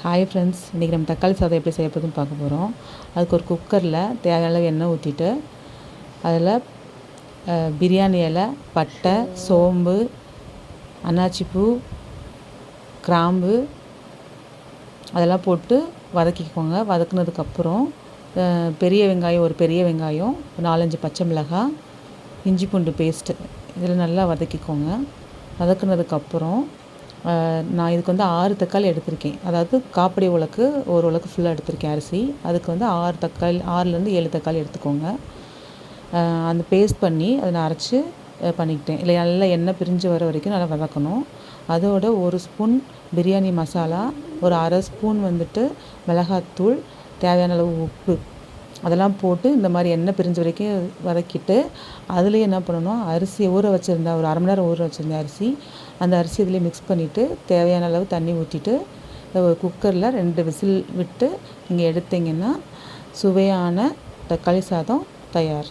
Hi friends, இன்றைக்கி நம்ம தக்காளி சாதம் எப்படி செய்ய போகுதுன்னு பார்க்க போகிறோம். அதுக்கு ஒரு குக்கரில் தேவையான அளவு எண்ணெய் ஊற்றிட்டு அதில் பிரியாணி இலை, பட்டை, சோம்பு, அன்னாச்சிப்பூ, கிராம்பு அதெல்லாம் போட்டு வதக்கிக்கோங்க. வதக்குனதுக்கப்புறம் பெரிய வெங்காயம், ஒரு பெரிய வெங்காயம், 4-5 பச்சை மிளகாய், இஞ்சி பூண்டு பேஸ்ட்டு இதில் நல்லா வதக்கிக்கோங்க. வதக்குனதுக்கப்புறம் நான் இதுக்கு 6 தக்காளி எடுத்திருக்கேன். அதாவது காப்படி உலக்கு ஒரு உலக்கு ஃபுல்லாக எடுத்திருக்கேன் அரிசி. அதுக்கு 6லேருந்து 7 தக்காளி எடுத்துக்கோங்க. அந்த பேஸ்ட் பண்ணி அதை நான் அரைச்சி பண்ணிக்கிட்டேன். இல்லை, நல்லா எண்ணெய் பிரிஞ்சு வர வரைக்கும் நல்லா வதக்கணும். அதோட 1 ஸ்பூன் பிரியாணி மசாலா, ஒரு அரை ஸ்பூன் மிளகாத்தூள், தேவையான அளவு உப்பு அதெல்லாம் போட்டு இந்த மாதிரி எண்ணெய் பிரிஞ்ச வரைக்கும் வதக்கிட்டு அதுலேயே என்ன பண்ணணும், அரிசியை ஊற வச்சுருந்தா ஒரு அரை மணி நேரம் ஊற வச்சுருந்த அரிசி, அந்த அரிசி இதில் மிக்ஸ் பண்ணிவிட்டு தேவையான அளவு தண்ணி ஊற்றிட்டு குக்கரில் 2 விசில் விட்டு நீங்கள் எடுத்திங்கன்னா சுவையான தக்காளி சாதம் தயார்.